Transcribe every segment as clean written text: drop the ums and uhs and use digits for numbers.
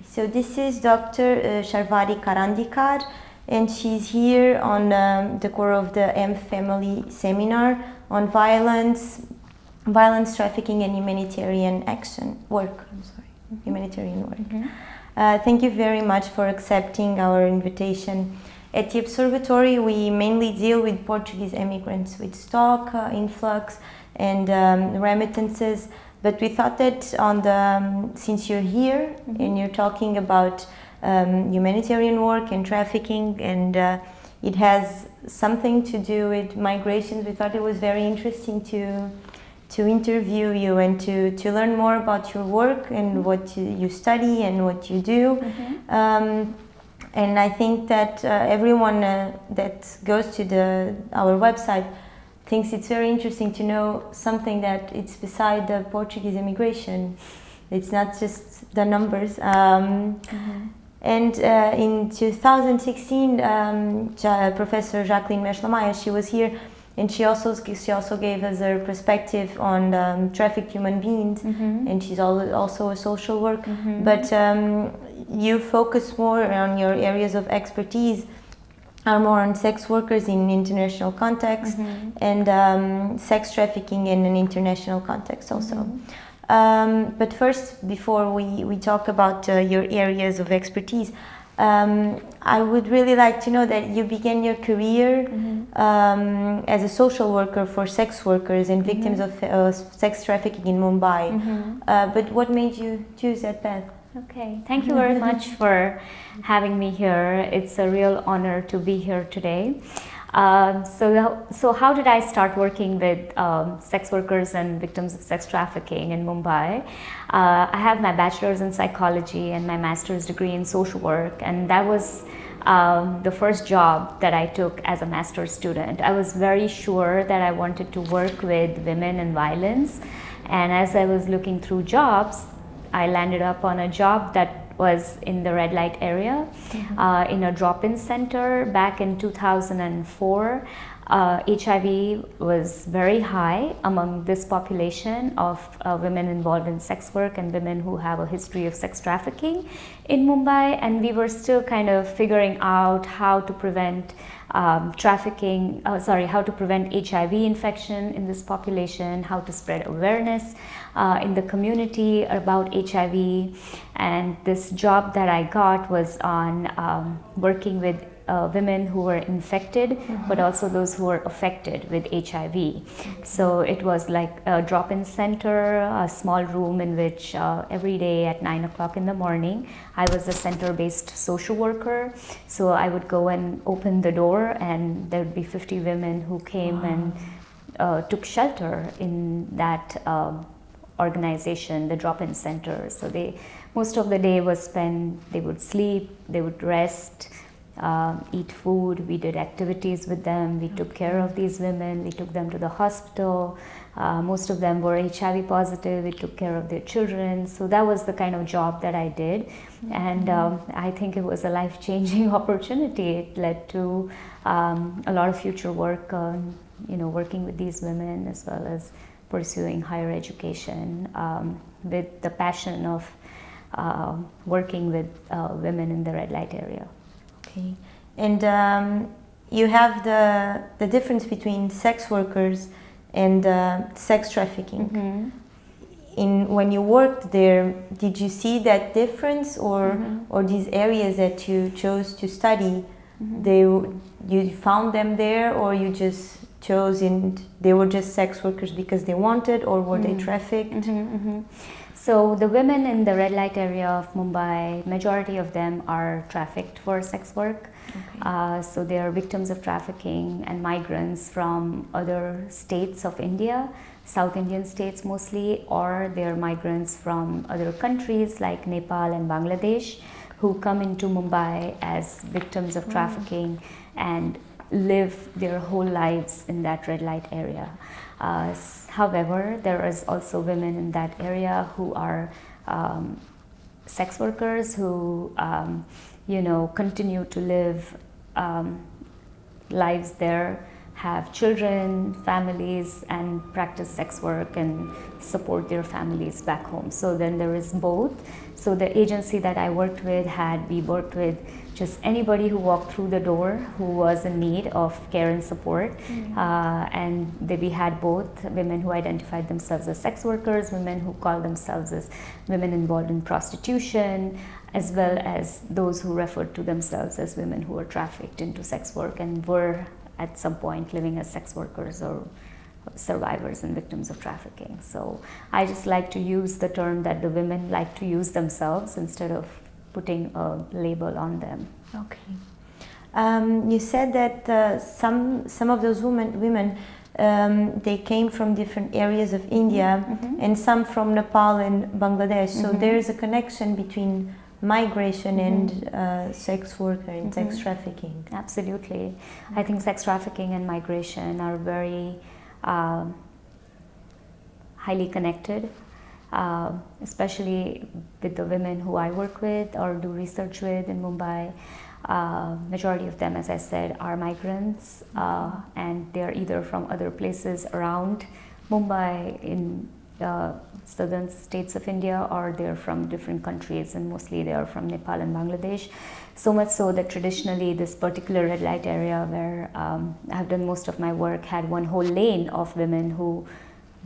So this is Dr. Sharvari Karandikar, and she's here on the core of the M Family Seminar on violence, trafficking, and humanitarian work. Humanitarian work. Thank you very much for accepting our invitation. At the Observatory, we mainly deal with Portuguese immigrants with stock, influx, and remittances. But we thought that since you're here and you're talking about humanitarian work and trafficking, and it has something to do with migrations, we thought it was very interesting to interview you and to learn more about your work and what you study and what you do. And I think that everyone that goes to our website thinks it's very interesting to know something that it's beside the Portuguese immigration. It's not just the numbers. And in 2016, Professor Jacqueline Meschlamaya, she was here, and she also gave us her perspective on trafficked human beings, and she's also a social worker. But you focus more on your areas of expertise are more on sex workers in international context and sex trafficking in an international context also. But first, before we talk about your areas of expertise, I would really like to know that you began your career as a social worker for sex workers and victims of sex trafficking in Mumbai. But what made you choose that path? Okay, thank you very much for having me here. It's a real honor to be here today. So how did I start working with sex workers and victims of sex trafficking in Mumbai? I have my bachelor's in psychology and my master's degree in social work, and that was the first job that I took as a master's student. I was very sure that I wanted to work with women and violence, and as I was looking through jobs, I landed up on a job that was in the red light area in a drop-in center back in 2004. HIV was very high among this population of women involved in sex work and women who have a history of sex trafficking in Mumbai, and we were still kind of figuring out how to prevent how to prevent HIV infection in this population, how to spread awareness in the community about HIV. And this job that I got was on working with women who were infected, but also those who were affected with HIV. So it was like a drop-in center, a small room in which every day at 9 o'clock in the morning, I was a center-based social worker. So I would go and open the door, and there would be 50 women who came and took shelter in that organization, the drop-in center. So most of the day was spent, they would sleep, they would rest, eat food. We did activities with them. We took care of these women. We took them to the hospital. Most of them were HIV positive. We took care of their children. So that was the kind of job that I did. And I think it was a life-changing opportunity. It led to a lot of future work, working with these women, as well as pursuing higher education with the passion of working with women in the red light area. Okay, and you have the difference between sex workers and sex trafficking. When you worked there, did you see that difference, or these areas that you chose to study, you found them there, or you just chose and they were just sex workers because they wanted, or were they trafficked? So the women in the red light area of Mumbai, majority of them are trafficked for sex work. Okay. So they are victims of trafficking and migrants from other states of India, South Indian states mostly, or they are migrants from other countries like Nepal and Bangladesh, who come into Mumbai as victims of trafficking and live their whole lives in that red light area. However, there is also women in that area who are sex workers who continue to live lives there, have children, families, and practice sex work and support their families back home. So then there is both. So the agency that I worked with we worked with just anybody who walked through the door who was in need of care and support. And we had both women who identified themselves as sex workers, women who called themselves as women involved in prostitution, as well as those who referred to themselves as women who were trafficked into sex work and were at some point living as sex workers or survivors and victims of trafficking. So I just like to use the term that the women like to use themselves instead of putting a label on them. Okay. You said that some of those women they came from different areas of India, and some from Nepal and Bangladesh. So there's a connection between migration and sex work and sex trafficking. Absolutely. I think sex trafficking and migration are very highly connected, especially with the women who I work with or do research with in Mumbai. Majority of them, as I said, are migrants, and they're either from other places around Mumbai in southern states of India, or they're from different countries, and mostly they are from Nepal and Bangladesh. So much so that traditionally this particular red light area where I've done most of my work had one whole lane of women who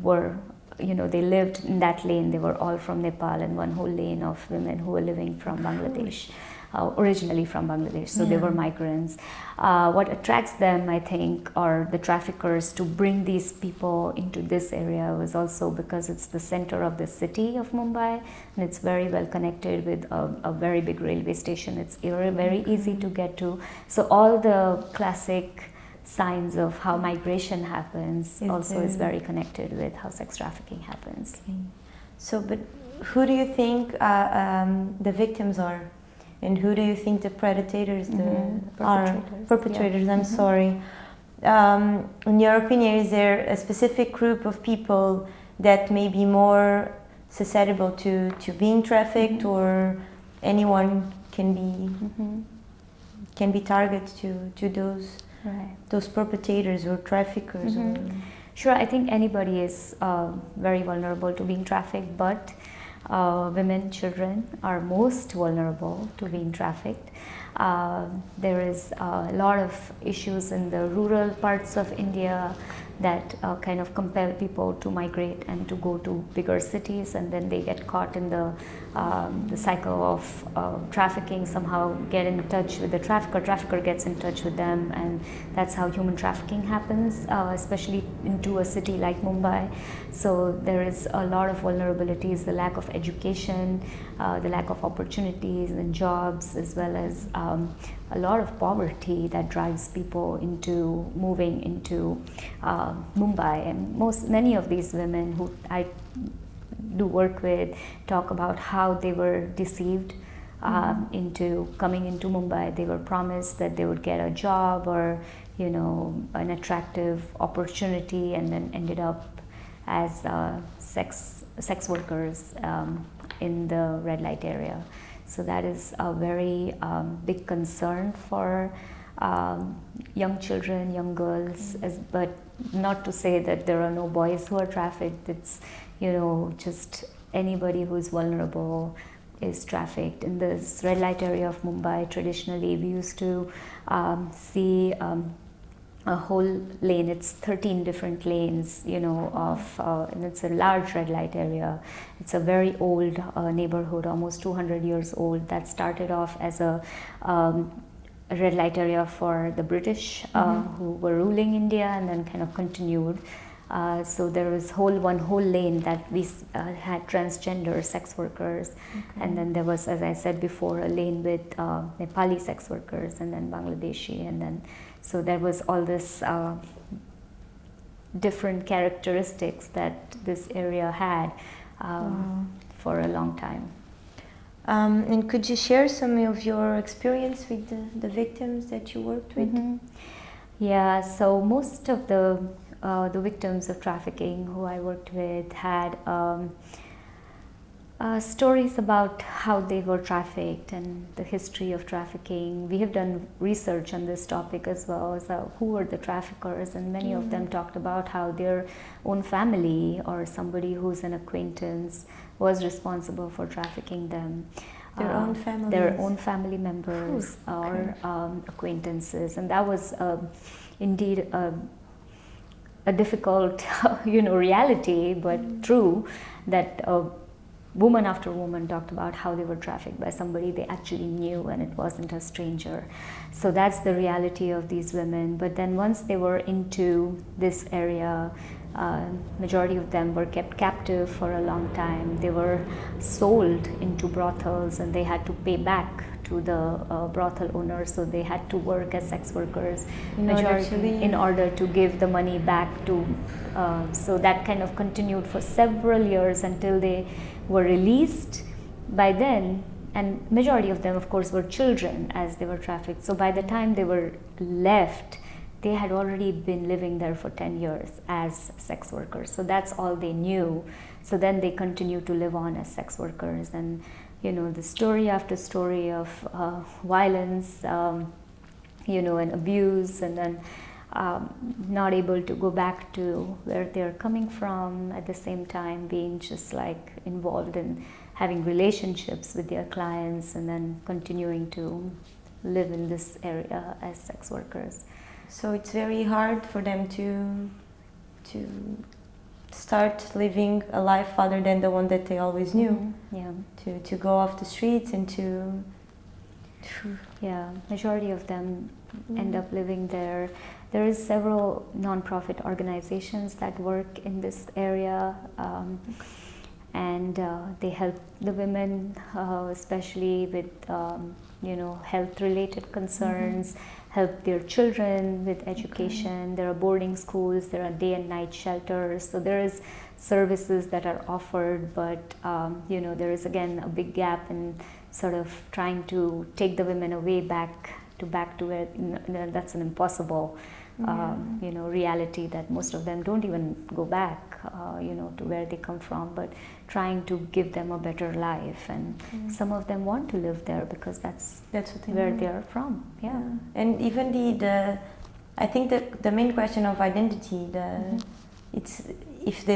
were, they lived in that lane. They were all from Nepal, and one whole lane of women who were living from Bangladesh. Originally from Bangladesh, so they were migrants. What attracts them, I think, are the traffickers to bring these people into this area was also because it's the center of the city of Mumbai, and it's very well connected with a very big railway station. It's very easy to get to. So all the classic signs of how migration happens is very connected with how sex trafficking happens. Okay. So, but who do you think the victims are? And who do you think the predators are? Perpetrators, I'm sorry. In your opinion, is there a specific group of people that may be more susceptible to being trafficked, or anyone can be targeted to those perpetrators or traffickers? Sure, I think anybody is very vulnerable to being trafficked, but women, children are most vulnerable to being trafficked. There is a lot of issues in the rural parts of India that kind of compel people to migrate and to go to bigger cities, and then they get caught in the cycle of trafficking, somehow get in touch with the trafficker gets in touch with them, and that's how human trafficking happens, especially into a city like Mumbai. So there is a lot of vulnerabilities, the lack of education, the lack of opportunities and jobs, as well as a lot of poverty that drives people into moving into Mumbai. And many of these women who I do work with talk about how they were deceived into coming into Mumbai. They were promised that they would get a job or an attractive opportunity, and then ended up as sex workers in the red light area. So that is a very big concern for young children, young girls, but not to say that there are no boys who are trafficked. It's, just anybody who is vulnerable is trafficked. In this red light area of Mumbai, traditionally we used to see a whole lane. It's 13 different lanes, and it's a large red light area. It's a very old neighborhood, almost 200 years old, that started off as a red light area for the British who were ruling India, and then kind of continued. So there was one whole lane that we had transgender sex workers, and then there was, as I said before, a lane with Nepali sex workers, and then Bangladeshi, and then so there was all this different characteristics that this area had for a long time. And could you share some of your experience with the victims that you worked with? Yeah, so most of the victims of trafficking who I worked with had Stories about how they were trafficked and the history of trafficking. We have done research on this topic as well, so who were the traffickers, and many of them talked about how their own family or somebody who's an acquaintance was responsible for trafficking them. Their own families. Their own family members or acquaintances, and that was indeed a difficult, reality, but true, that woman after woman talked about how they were trafficked by somebody they actually knew, and it wasn't a stranger. So that's the reality of these women. But then once they were into this area, majority of them were kept captive for a long time. They were sold into brothels, and they had to pay back to the brothel owners, so they had to work as sex workers in order to give the money back to, so that kind of continued for several years until they were released. By then, and majority of them of course were children as they were trafficked, so by the time they were left, they had already been living there for 10 years as sex workers, so that's all they knew. So then they continued to live on as sex workers, and the story after story of violence, and abuse, and then not able to go back to where they're coming from, at the same time being just like involved in having relationships with their clients, and then continuing to live in this area as sex workers. So it's very hard for them to start living a life other than the one that they always knew. To go off the streets and to majority of them end up living there. There is several non-profit organizations that work in this area, and they help the women, especially with health related concerns, help their children with education. There are boarding schools, there are day and night shelters, so there is services that are offered, but there is again a big gap in sort of trying to take the women away back to where that's an impossible reality, that most of them don't even go back to where they come from, but trying to give them a better life, and some of them want to live there because that's where they are from. And even the I think the main question of identity, it's if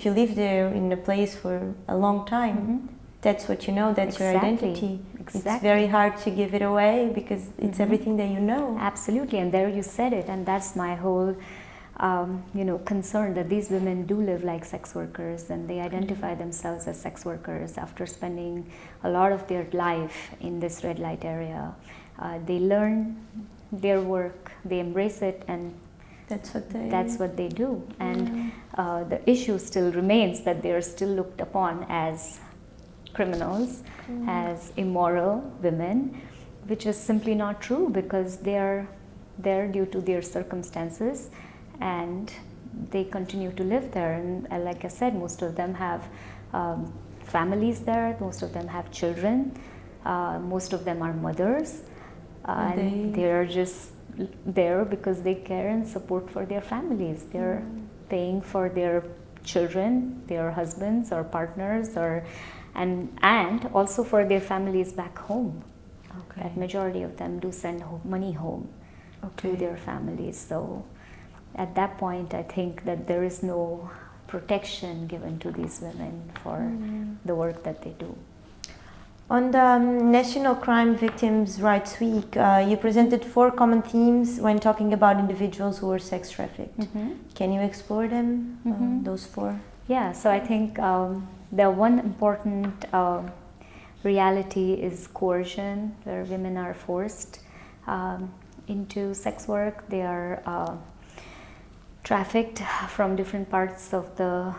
you live there in a place for a long time, that's what you know, that's your identity. It's very hard to give it away because it's everything that you know. Absolutely, and there you said it, and that's my whole concern, that these women do live like sex workers, and they identify themselves as sex workers after spending a lot of their life in this red light area. They learn their work, they embrace it, and that's what they do. And the issue still remains that they are still looked upon as criminals, as immoral women, which is simply not true, because they are there due to their circumstances, and they continue to live there. And like I said, most of them have families there, most of them have children, most of them are mothers, and they are just there because they care and support for their families. They're paying for their children, their husbands or partners, and also for their families back home. That majority of them do send money home to their families. So at that point, I think that there is no protection given to these women for the work that they do. On the National Crime Victims' Rights Week, you presented 4 common themes when talking about individuals who were sex trafficked. Can you explore them, those 4? Yeah, so I think the one important reality is coercion, where women are forced into sex work. They are trafficked from different parts of the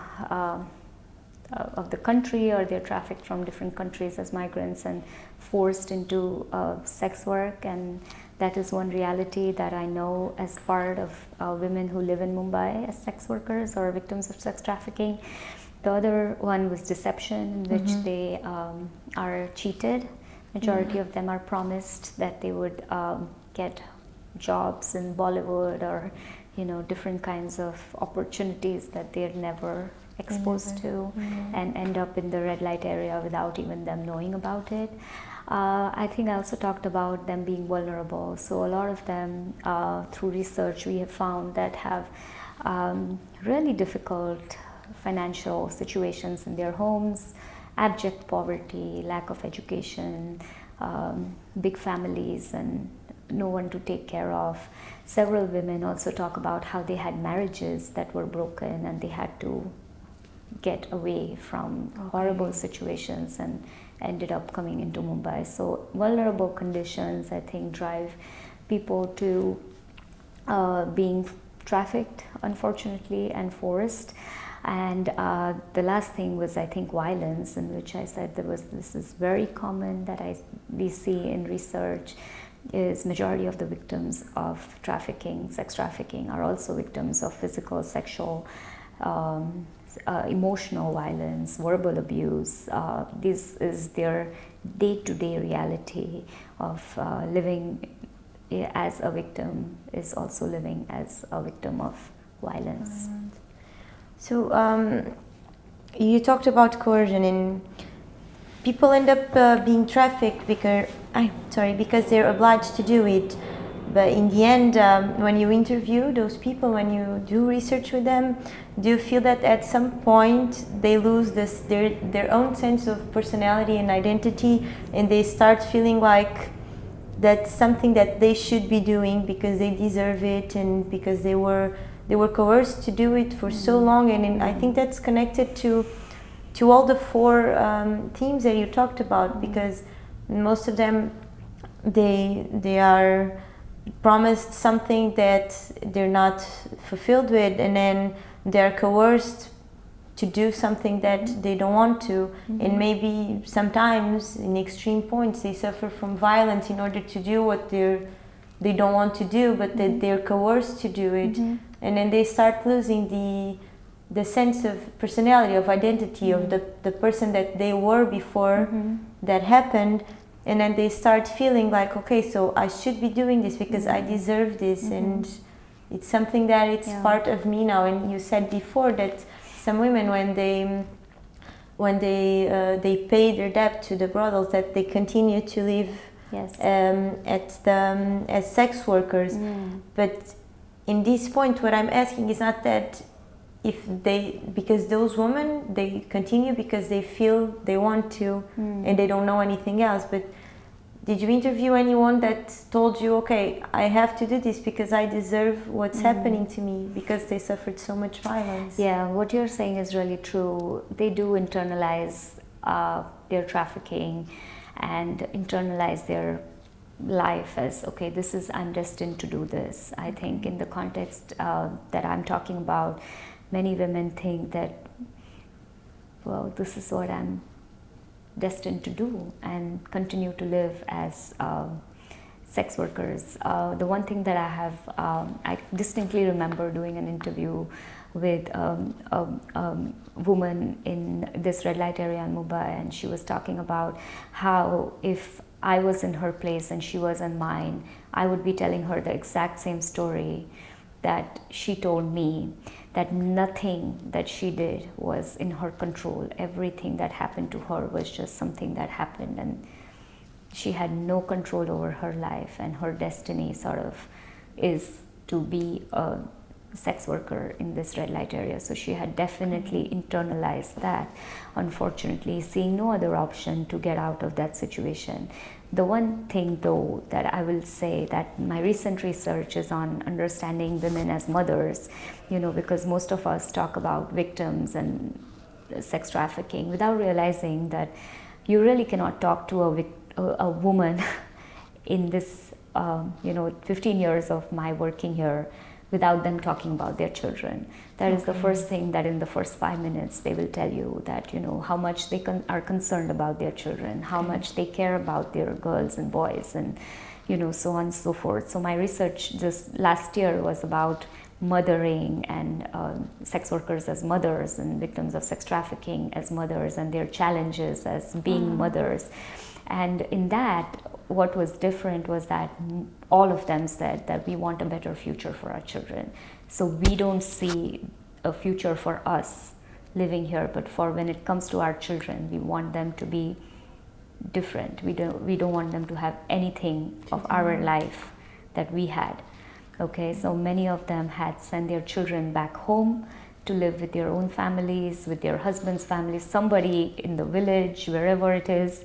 country, or they're trafficked from different countries as migrants and forced into sex work. And that is one reality that I know as part of women who live in Mumbai as sex workers or victims of sex trafficking. The other one was deception, in which they are cheated. Majority of them are promised that they would get jobs in Bollywood or different kinds of opportunities that they're never exposed to and end up in the red light area without even them knowing about it. I think I also talked about them being vulnerable. So a lot of them, through research, we have found that have really difficult financial situations in their homes, abject poverty, lack of education, big families and no one to take care of. Several women also talk about how they had marriages that were broken and they had to get away from horrible situations and ended up coming into Mumbai. So vulnerable conditions, I think, drive people to being trafficked, unfortunately, and forced. And the last thing was, I think, violence, in which I said this is very common that we see in research, is majority of the victims of trafficking, sex trafficking, are also victims of physical, sexual, emotional violence, verbal abuse. This is their day-to-day reality of living as a victim, is also living as a victim of violence. So you talked about coercion, and people end up being trafficked because they're obliged to do it. But in the end, when you interview those people, when you do research with them, do you feel that at some point they lose their own sense of personality and identity, and they start feeling like that's something that they should be doing because they deserve it and because they were coerced to do it for so long? And I think that's connected to all the four themes that you talked about, because most of them they are promised something that they're not fulfilled with, and then they're coerced to do something that they don't want to. And maybe sometimes in extreme points they suffer from violence in order to do what they don't want to do, but that they're coerced to do it. And then they start losing the sense of personality, of identity, of the person that they were before that happened. And then they start feeling like, okay, so I should be doing this because I deserve this, and it's something that it's part of me now. And you said before that some women, when they pay their debt to the brothels, that they continue to live as sex workers. But in this point, what I'm asking is not that because those women, they continue because they feel they want to and they don't know anything else. But did you interview anyone that told you, okay, I have to do this because I deserve what's happening to me, because they suffered so much violence? Yeah, what you're saying is really true. They do internalize their trafficking and internalize their life as, okay, I'm destined to do this. I think in the context that I'm talking about, many women think that, well, this is what I'm destined to do, and continue to live as sex workers. The one thing that I distinctly remember doing an interview with a woman in this red light area in Mumbai, and she was talking about how if I was in her place and she was in mine, I would be telling her the exact same story that she told me, that nothing that she did was in her control. Everything that happened to her was just something that happened, and she had no control over her life, and her destiny sort of is to be a sex worker in this red light area. So she had definitely internalized that, unfortunately, seeing no other option to get out of that situation. The one thing, though, that I will say, that my recent research is on understanding women as mothers, because most of us talk about victims and sex trafficking without realizing that you really cannot talk to a woman in this 15 years of my working here without them talking about their children. That is the first thing, that in the first 5 minutes they will tell you that, how much they are concerned about their children, how much they care about their girls and boys, and so on and so forth. So my research just last year was about mothering and sex workers as mothers, and victims of sex trafficking as mothers, and their challenges as being mothers. And in that, what was different was that all of them said that we want a better future for our children. So we don't see a future for us living here, but for when it comes to our children, we want them to be different. We don't want them to have anything of our life that we had. Okay, so many of them had sent their children back home to live with their own families, with their husband's families, somebody in the village, wherever it is.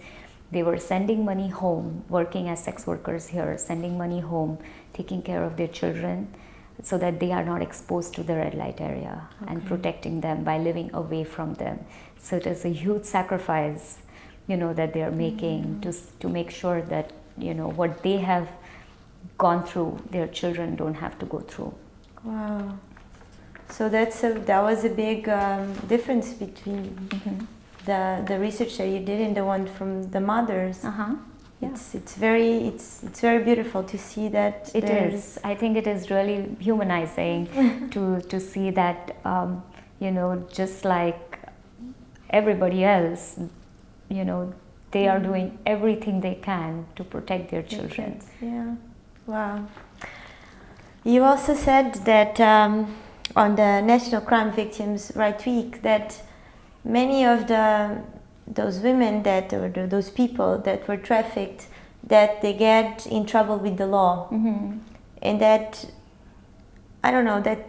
They were sending money home, working as sex workers here, sending money home, taking care of their children so that they are not exposed to the red light area, and protecting them by living away from them. So it is a huge sacrifice, that they are making to make sure that, what they have gone through, their children don't have to go through. Wow. So that was a big difference between the research that you did and the one from the mothers. Yeah. It's very beautiful to see that. It is. I think it is really humanizing to see that, just like everybody else, they are doing everything they can to protect their children. Yeah. Wow. You also said that on the National Crime Victims' Rights Week that many of those women or those people that were trafficked, that they get in trouble with the law, and that, I don't know, that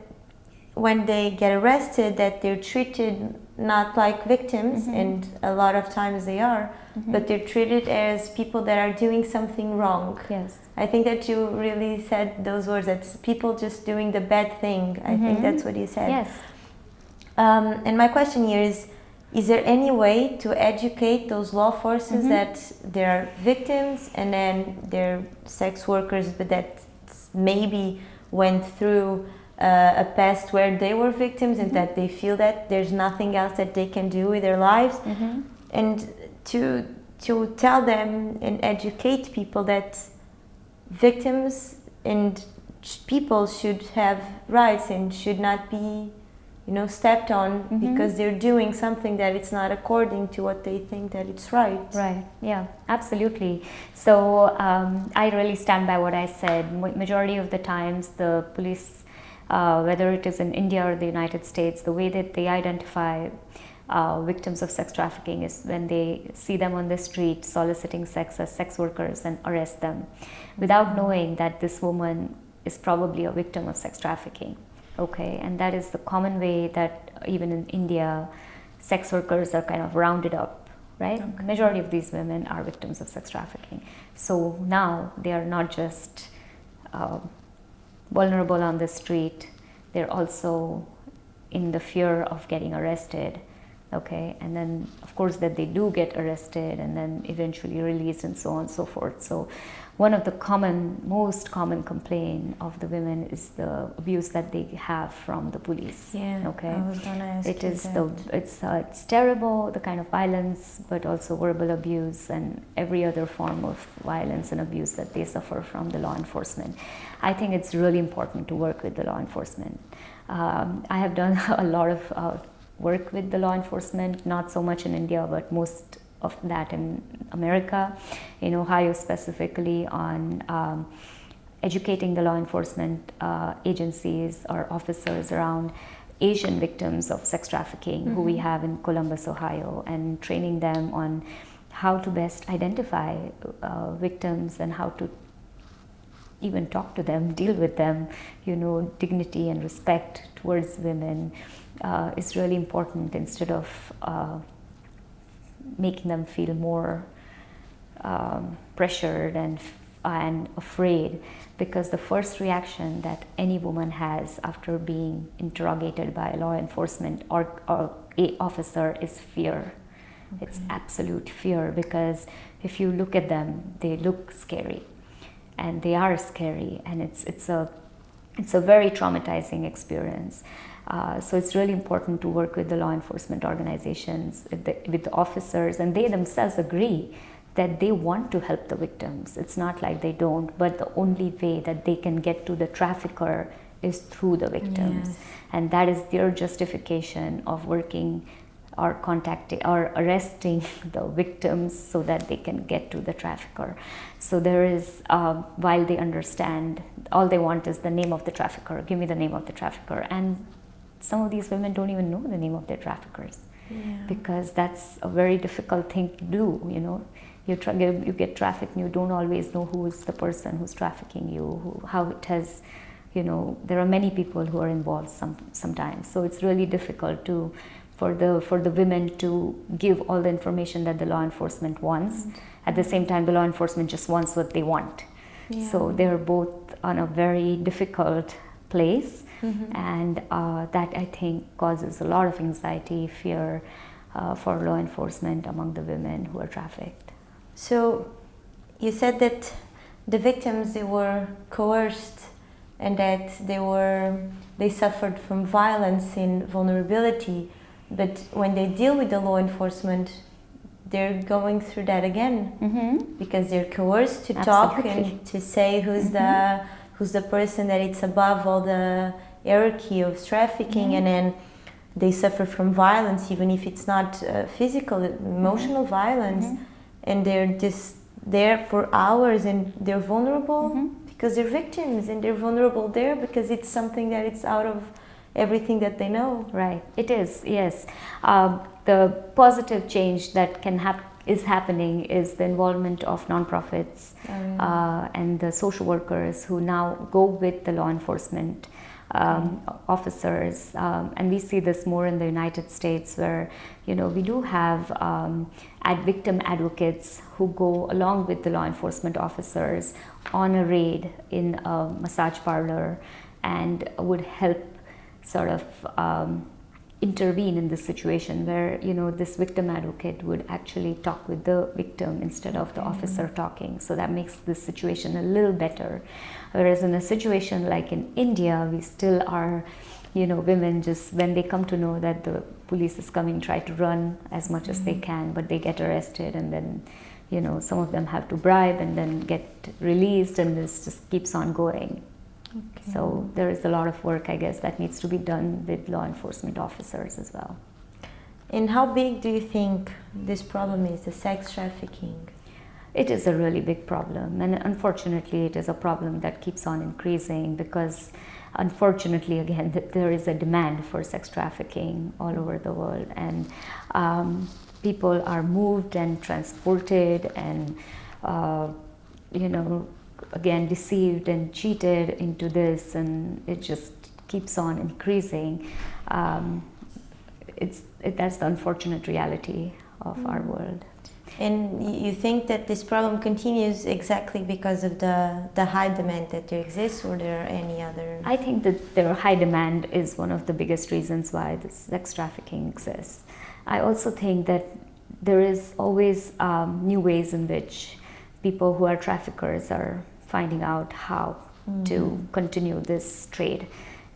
when they get arrested, that they're treated not like victims, and a lot of times they are, but they're treated as people that are doing something wrong. Yes. I think that you really said those words, that's people just doing the bad thing. I think that's what you said. Yes. And my question here is there any way to educate those law forces that they're victims and then they're sex workers, but that maybe went through a past where they were victims, and that they feel that there's nothing else that they can do with their lives, and to tell them and educate people that victims and people should have rights and should not be stepped on because they're doing something that it's not according to what they think that it's right. Right, yeah, absolutely. So I really stand by what I said. Majority of the times the police, whether it is in India or the United States, the way that they identify victims of sex trafficking is when they see them on the street soliciting sex as sex workers and arrest them without knowing that this woman is probably a victim of sex trafficking. Okay, and that is the common way that even in India, sex workers are kind of rounded up, right? Okay. Majority of these women are victims of sex trafficking. So now they are not just vulnerable on the street, they're also in the fear of getting arrested. Okay, and then of course that they do get arrested and then eventually released and so on and so forth. So one of the most common complaint of the women is the abuse that they have from the police. Yeah, okay. I was gonna ask it you is that. It's terrible, the kind of violence, but also verbal abuse and every other form of violence and abuse that they suffer from the law enforcement. I think it's really important to work with the law enforcement. I have done a lot of work with the law enforcement, not so much in India, but most of that in America, in Ohio specifically, on educating the law enforcement agencies or officers around Asian victims of sex trafficking who we have in Columbus, Ohio, and training them on how to best identify victims and how to even talk to them, deal with them. Dignity and respect towards women is really important, instead of making them feel more pressured and afraid, because the first reaction that any woman has after being interrogated by a law enforcement or a officer is fear. Okay. It's absolute fear, because if you look at them, they look scary, and they are scary, and it's a very traumatizing experience. So it's really important to work with the law enforcement organizations, with the officers, and they themselves agree that they want to help the victims. It's not like they don't, but the only way that they can get to the trafficker is through the victims. Yes. And that is their justification of working or contacting or arresting the victims so that they can get to the trafficker. So there is, while they understand, all they want is the name of the trafficker, give me the name of the trafficker. And some of these women don't even know the name of their traffickers. Yeah. Because that's a very difficult thing to do, you know. You get trafficked and you don't always know who is the person who's trafficking you, how it has, you know, there are many people who are involved sometimes. So it's really difficult for the women to give all the information that the law enforcement wants. At the same time, the law enforcement just wants what they want. Yeah. So they're both on a very difficult place, and that I think causes a lot of anxiety, fear for law enforcement among the women who are trafficked. So you said that the victims, they were coerced and that they suffered from violence and vulnerability, but when they deal with the law enforcement, they're going through that again because they're coerced to talk and to say who's the person that it's above all the hierarchy of trafficking, and then they suffer from violence, even if it's not physical, emotional violence, and they're just there for hours and they're vulnerable because they're victims, and they're vulnerable there because it's something that it's out of everything that they know. Right, it is, yes. The positive change that is happening is the involvement of nonprofits and the social workers who now go with the law enforcement officers, and we see this more in the United States, where, you know, we do have victim advocates who go along with the law enforcement officers on a raid in a massage parlor and would help sort of intervene in this situation, where, you know, this victim advocate would actually talk with the victim instead of the officer talking. So that makes this situation a little better. Whereas in a situation like in India, we still are, you know, women just, when they come to know that the police is coming, try to run as much as they can, but they get arrested, and then, you know, some of them have to bribe and then get released, and this just keeps on going. Okay. So there is a lot of work, I guess, that needs to be done with law enforcement officers as well. And how big do you think this problem is, the sex trafficking? It is a really big problem, and unfortunately it is a problem that keeps on increasing because, unfortunately, again, there is a demand for sex trafficking all over the world, and people are moved and transported and, you know, again, deceived and cheated into this, and it just keeps on increasing. That's the unfortunate reality of our world. And you think that this problem continues exactly because of the high demand that there exists, or there are any other? I think that their high demand is one of the biggest reasons why the sex trafficking exists. I also think that there is always new ways in which people who are traffickers are finding out how to continue this trade.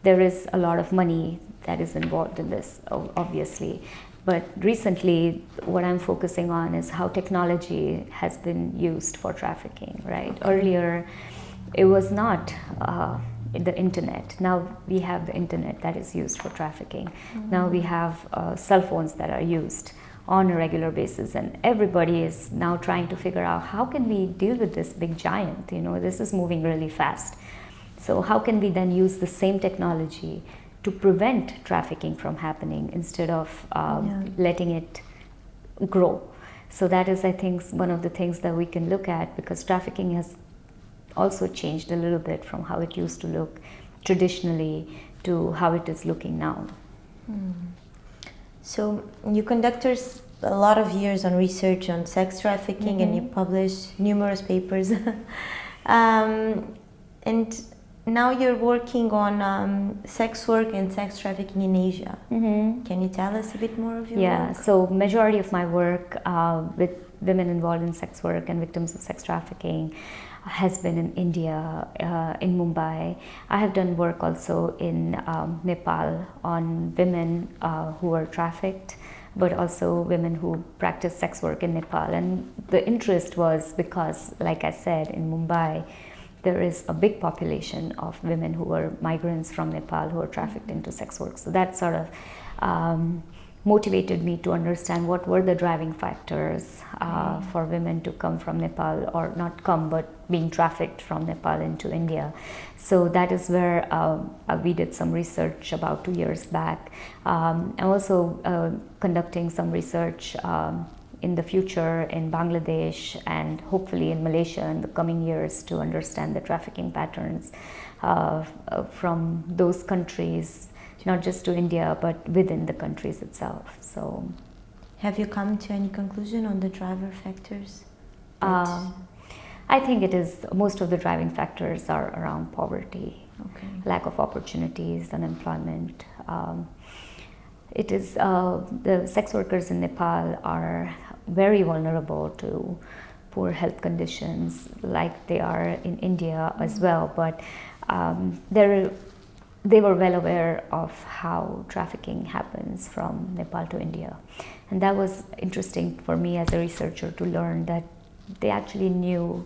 There is a lot of money that is involved in this, obviously. But recently, what I'm focusing on is how technology has been used for trafficking, right? Okay. Earlier, it was not the internet. Now we have the internet that is used for trafficking. Now we have cell phones that are used on a regular basis, and everybody is now trying to figure out how can we deal with this big giant. You know, this is moving really fast. So how can we then use the same technology to prevent trafficking from happening instead of letting it grow? So that is, I think, one of the things that we can look at, because trafficking has also changed a little bit from how it used to look traditionally to how it is looking now. So you conducted a lot of years on research on sex trafficking, and you published numerous papers. And now you're working on sex work and sex trafficking in Asia. Can you tell us a bit more of your work? Yeah, so majority of my work with women involved in sex work and victims of sex trafficking has been in India, in Mumbai. I have done work also in Nepal on women who are trafficked, but also women who practice sex work in Nepal. And the interest was because, like I said, in Mumbai, there is a big population of women who are migrants from Nepal who are trafficked into sex work. So that sort of motivated me to understand what were the driving factors for women to come from Nepal, or not come, but being trafficked from Nepal into India. So that is where we did some research about 2 years back. I'm also conducting some research in the future in Bangladesh and hopefully in Malaysia in the coming years to understand the trafficking patterns from those countries, not just to India, but within the countries itself. So, have you come to any conclusion on the driver factors? I think it is, most of the driving factors are around poverty, lack of opportunities, unemployment. It is, the sex workers in Nepal are very vulnerable to poor health conditions like they are in India as well, but they were well aware of how trafficking happens from Nepal to India. And that was interesting for me as a researcher to learn that they actually knew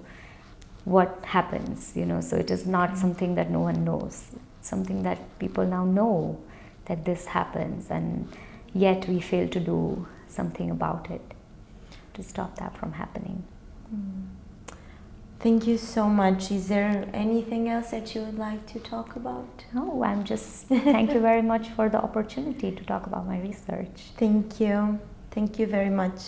what happens, you know, so it is not something that no one knows. It's something that people now know that this happens, and yet we fail to do something about it to stop that from happening. Thank you so much. Is there anything else that you would like to talk about? No, I'm just, thank you very much for the opportunity to talk about my research. Thank you. Thank you very much.